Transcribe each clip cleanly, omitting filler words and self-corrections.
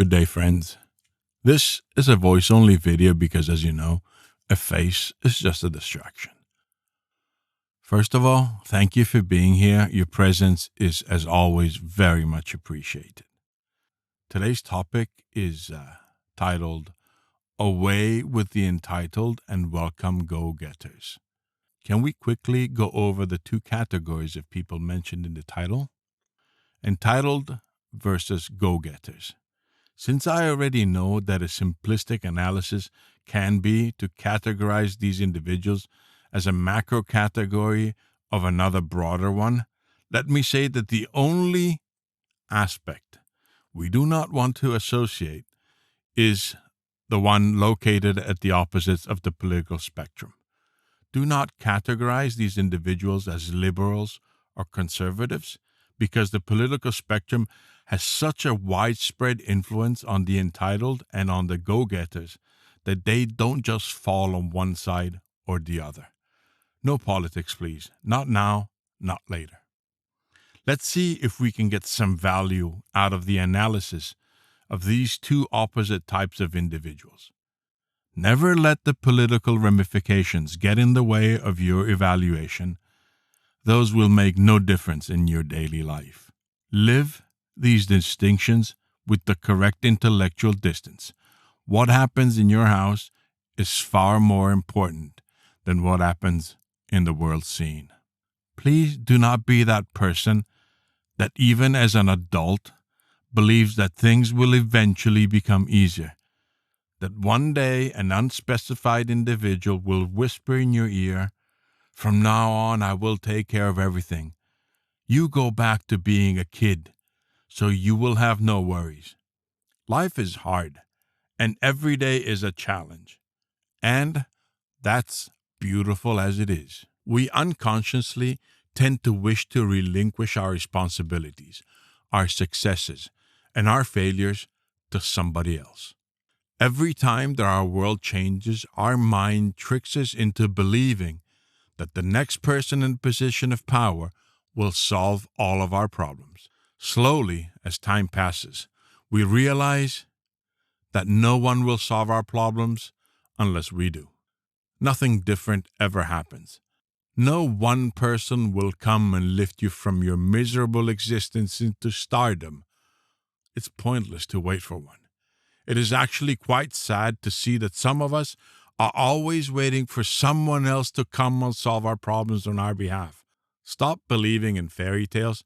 Good day, friends. This is a voice-only video because, as you know, a face is just a distraction. First of all, thank you for being here. Your presence is, as always, very much appreciated. Today's topic is titled, Away with the Entitled and Welcome Go-Getters. Can we quickly go over the two categories of people mentioned in the title? Entitled versus go-getters. Since I already know that a simplistic analysis can be to categorize these individuals as a macro category of another broader one, let me say that the only aspect we do not want to associate is the one located at the opposites of the political spectrum. Do not categorize these individuals as liberals or conservatives, because the political spectrum has such a widespread influence on the entitled and on the go-getters that they don't just fall on one side or the other. No politics, please. Not now, not later. Let's see if we can get some value out of the analysis of these two opposite types of individuals. Never let the political ramifications get in the way of your evaluation. Those will make no difference in your daily life. Live these distinctions with the correct intellectual distance. What happens in your house is far more important than what happens in the world scene. Please do not be that person that even as an adult believes that things will eventually become easier. That one day an unspecified individual will whisper in your ear, "From now on, I will take care of everything. You go back to being a kid, so you will have no worries." Life is hard, and every day is a challenge. And that's beautiful as it is. We unconsciously tend to wish to relinquish our responsibilities, our successes, and our failures to somebody else. Every time that our world changes, our mind tricks us into believing that the next person in position of power will solve all of our problems. Slowly, as time passes, we realize that no one will solve our problems unless we do. Nothing different ever happens. No one person will come and lift you from your miserable existence into stardom. It's pointless to wait for one. It is actually quite sad to see that some of us are always waiting for someone else to come and solve our problems on our behalf. Stop believing in fairy tales,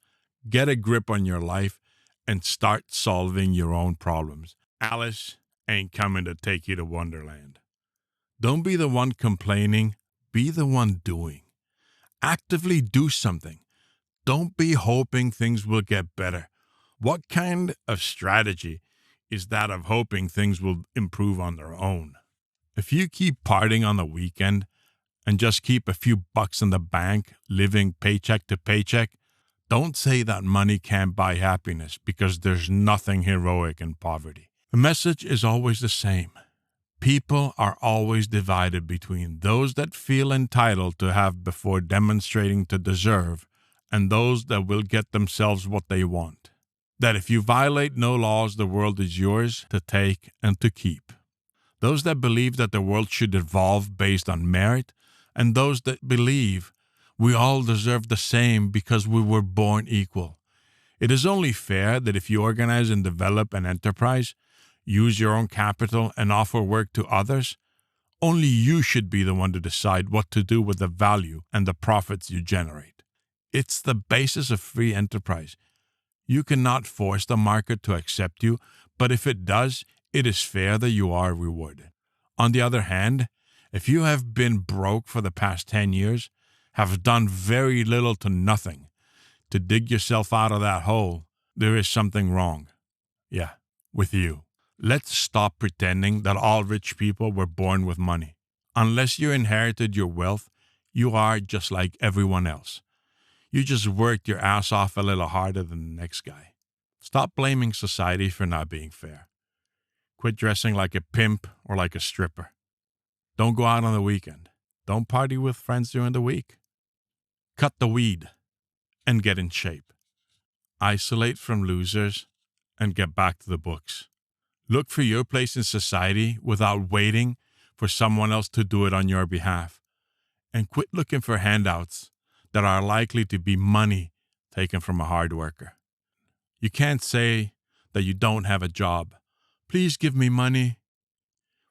get a grip on your life, and start solving your own problems. Alice ain't coming to take you to Wonderland. Don't be the one complaining, be the one doing. Actively do something. Don't be hoping things will get better. What kind of strategy is that of hoping things will improve on their own? If you keep partying on the weekend and just keep a few bucks in the bank, living paycheck to paycheck, don't say that money can't buy happiness, because there's nothing heroic in poverty. The message is always the same. People are always divided between those that feel entitled to have before demonstrating to deserve, and those that will get themselves what they want. That if you violate no laws, the world is yours to take and to keep. Those that believe that the world should evolve based on merit, and those that believe we all deserve the same because we were born equal. It is only fair that if you organize and develop an enterprise, use your own capital, and offer work to others, only you should be the one to decide what to do with the value and the profits you generate. It's the basis of free enterprise. You cannot force the market to accept you, but if it does, it is fair that you are rewarded. On the other hand, if you have been broke for the past 10 years, have done very little to nothing to dig yourself out of that hole, there is something wrong. Yeah, with you. Let's stop pretending that all rich people were born with money. Unless you inherited your wealth, you are just like everyone else. You just worked your ass off a little harder than the next guy. Stop blaming society for not being fair. Quit dressing like a pimp or like a stripper. Don't go out on the weekend. Don't party with friends during the week. Cut the weed and get in shape. Isolate from losers and get back to the books. Look for your place in society without waiting for someone else to do it on your behalf. And quit looking for handouts that are likely to be money taken from a hard worker. You can't say that you don't have a job. Please give me money.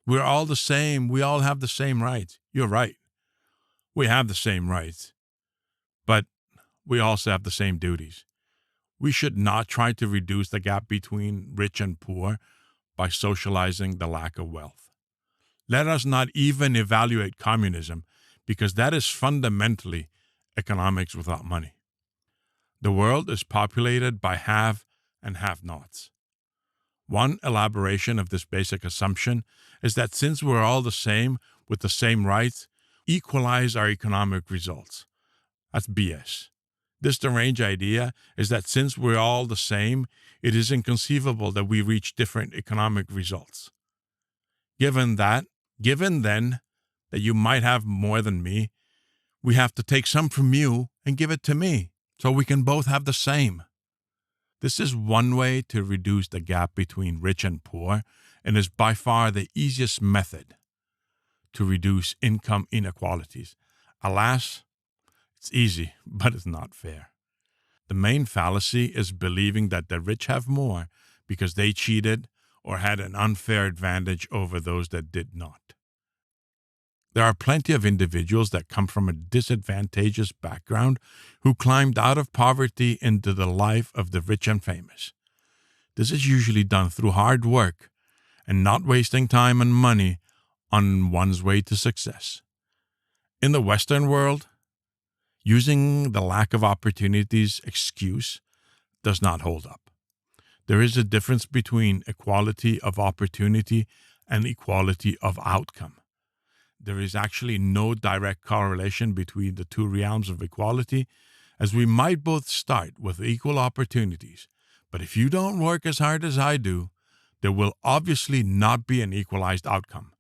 We're all the same. We all have the same rights. You're right. We have the same rights. But we also have the same duties. We should not try to reduce the gap between rich and poor by socializing the lack of wealth. Let us not even evaluate communism, because that is fundamentally economics without money. The world is populated by have and have-nots. One elaboration of this basic assumption is that since we're all the same with the same rights, equalize our economic results. That's BS. This deranged idea is that since we're all the same, it is inconceivable that we reach different economic results. Given then that you might have more than me, we have to take some from you and give it to me, so we can both have the same. This is one way to reduce the gap between rich and poor, and is by far the easiest method to reduce income inequalities. Alas, it's easy, but it's not fair. The main fallacy is believing that the rich have more because they cheated or had an unfair advantage over those that did not. There are plenty of individuals that come from a disadvantageous background who climbed out of poverty into the life of the rich and famous. This is usually done through hard work and not wasting time and money on one's way to success. In the Western world, using the lack of opportunities excuse does not hold up. There is a difference between equality of opportunity and equality of outcome. There is actually no direct correlation between the two realms of equality, as we might both start with equal opportunities. But if you don't work as hard as I do, there will obviously not be an equalized outcome,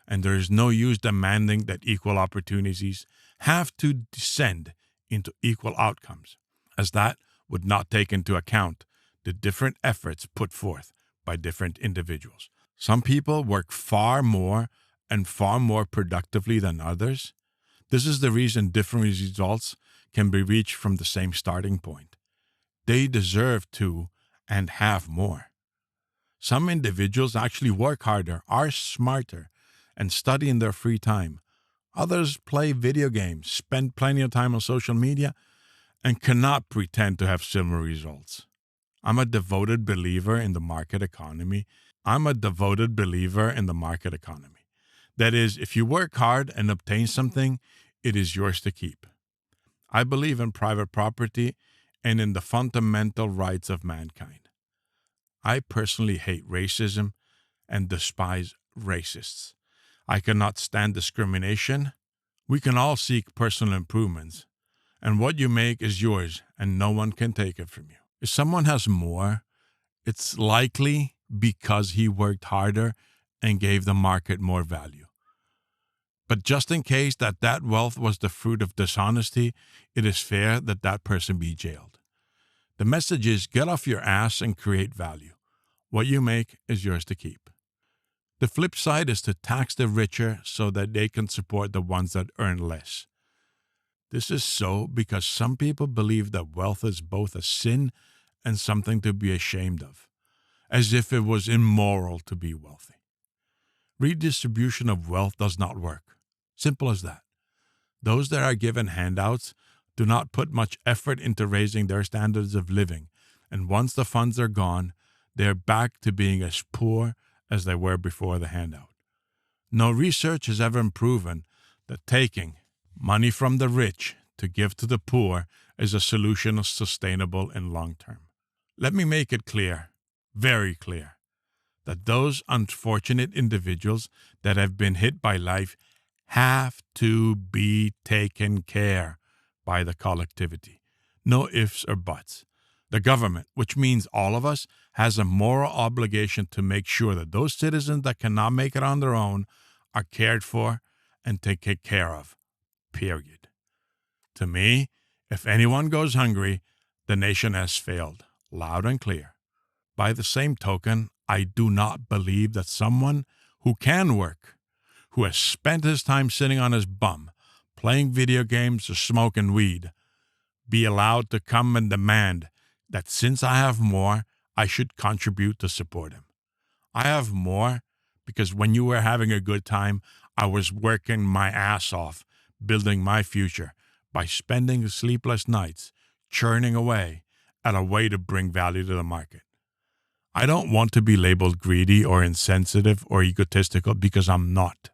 and there is no use demanding that equal opportunities have to descend into equal outcomes, as that would not take into account the different efforts put forth by different individuals. Some people work far more and far more productively than others. This is the reason different results can be reached from the same starting point. They deserve to and have more. Some individuals actually work harder, are smarter, and study in their free time. Others play video games, spend plenty of time on social media, and cannot pretend to have similar results. I'm a devoted believer in the market economy. That is, if you work hard and obtain something, it is yours to keep. I believe in private property and in the fundamental rights of mankind. I personally hate racism and despise racists. I cannot stand discrimination. We can all seek personal improvements, and what you make is yours, and no one can take it from you. If someone has more, it's likely because he worked harder and gave the market more value. But just in case that wealth was the fruit of dishonesty, it is fair that that person be jailed. The message is, get off your ass and create value. What you make is yours to keep. The flip side is to tax the richer so that they can support the ones that earn less. This is so because some people believe that wealth is both a sin and something to be ashamed of, as if it was immoral to be wealthy. Redistribution of wealth does not work. Simple as that. Those that are given handouts do not put much effort into raising their standards of living, and once the funds are gone, they are back to being as poor as they were before the handout. No research has ever proven that taking money from the rich to give to the poor is a solution sustainable in long term. Let me make it clear, very clear, that those unfortunate individuals that have been hit by life have to be taken care by the collectivity. No ifs or buts. The government, which means all of us, has a moral obligation to make sure that those citizens that cannot make it on their own are cared for and taken care of. Period. To me, if anyone goes hungry, the nation has failed, loud and clear. By the same token, I do not believe that someone who can work, who has spent his time sitting on his bum, playing video games or smoking weed, be allowed to come and demand that since I have more, I should contribute to support him. I have more because when you were having a good time, I was working my ass off, building my future by spending sleepless nights, churning away at a way to bring value to the market. I don't want to be labeled greedy or insensitive or egotistical because I'm not.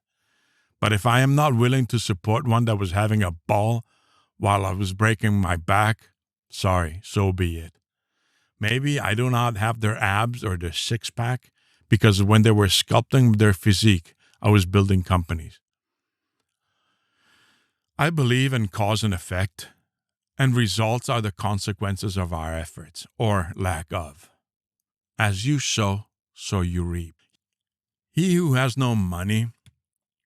But if I am not willing to support one that was having a ball while I was breaking my back, sorry, so be it. Maybe I do not have their abs or their six-pack because when they were sculpting their physique, I was building companies. I believe in cause and effect, and results are the consequences of our efforts, or lack of. As you sow, so you reap. He who has no money,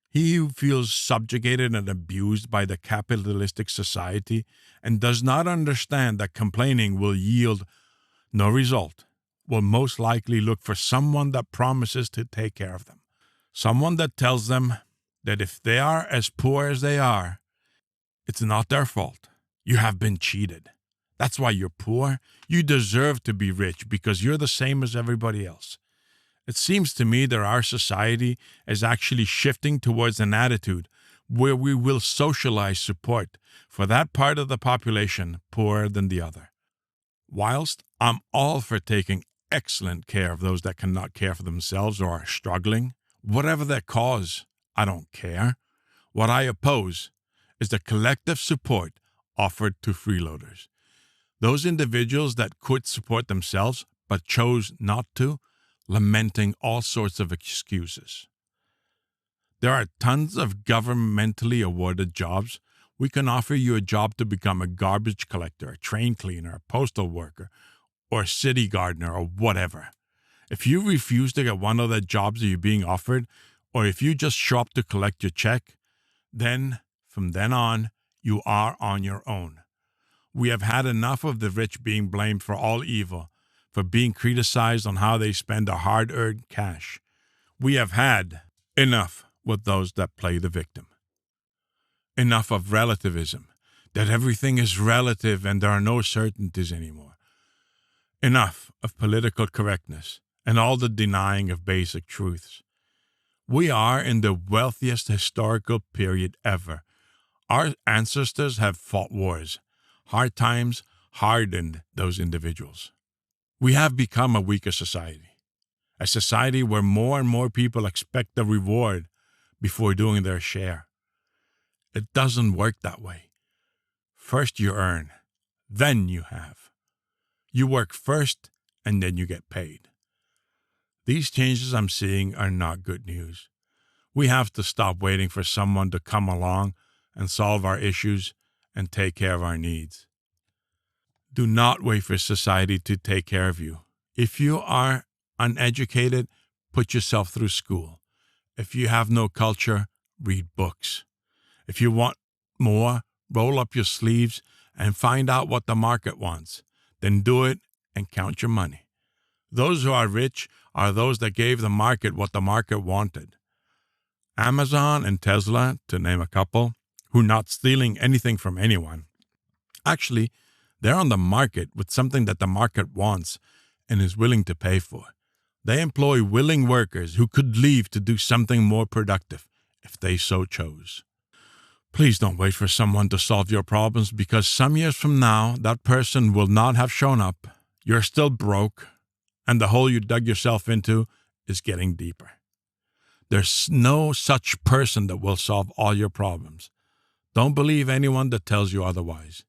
he who feels subjugated and abused by the capitalistic society and does not understand that complaining will yield no result, will most likely look for someone that promises to take care of them. Someone that tells them that if they are as poor as they are, it's not their fault. You have been cheated. That's why you're poor. You deserve to be rich because you're the same as everybody else. It seems to me that our society is actually shifting towards an attitude where we will socialize support for that part of the population poorer than the other. Whilst I'm all for taking excellent care of those that cannot care for themselves or are struggling, whatever their cause, I don't care. What I oppose is the collective support offered to freeloaders. Those individuals that could support themselves but chose not to, lamenting all sorts of excuses. There are tons of governmentally awarded jobs. We can offer you a job to become a garbage collector, a train cleaner, a postal worker, or a city gardener, or whatever. If you refuse to get one of the jobs that you're being offered, or if you just show up to collect your check, then, from then on, you are on your own. We have had enough of the rich being blamed for all evil, for being criticized on how they spend their hard-earned cash. We have had enough with those that play the victim. Enough of relativism, that everything is relative and there are no certainties anymore. Enough of political correctness and all the denying of basic truths. We are in the wealthiest historical period ever. Our ancestors have fought wars. Hard times hardened those individuals. We have become a weaker society, a society where more and more people expect the reward before doing their share. It doesn't work that way. First you earn, then you have. You work first, and then you get paid. These changes I'm seeing are not good news. We have to stop waiting for someone to come along and solve our issues and take care of our needs. Do not wait for society to take care of you. If you are uneducated, put yourself through school. If you have no culture, read books. If you want more, roll up your sleeves and find out what the market wants. Then do it and count your money. Those who are rich are those that gave the market what the market wanted. Amazon and Tesla, to name a couple, who are not stealing anything from anyone. Actually, they're on the market with something that the market wants and is willing to pay for. They employ willing workers who could leave to do something more productive if they so chose. Please don't wait for someone to solve your problems because some years from now, that person will not have shown up. You're still broke, and the hole you dug yourself into is getting deeper. There's no such person that will solve all your problems. Don't believe anyone that tells you otherwise.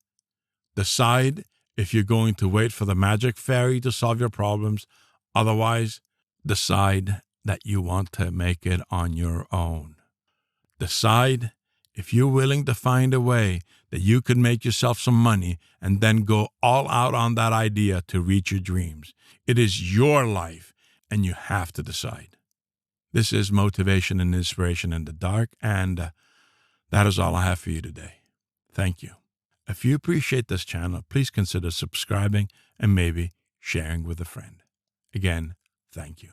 Decide if you're going to wait for the magic fairy to solve your problems. Otherwise, decide that you want to make it on your own. Decide if you're willing to find a way that you could make yourself some money and then go all out on that idea to reach your dreams. It is your life, and you have to decide. This is Motivation and Inspiration in the Dark, and that is all I have for you today. Thank you. If you appreciate this channel, please consider subscribing and maybe sharing with a friend. Again, thank you.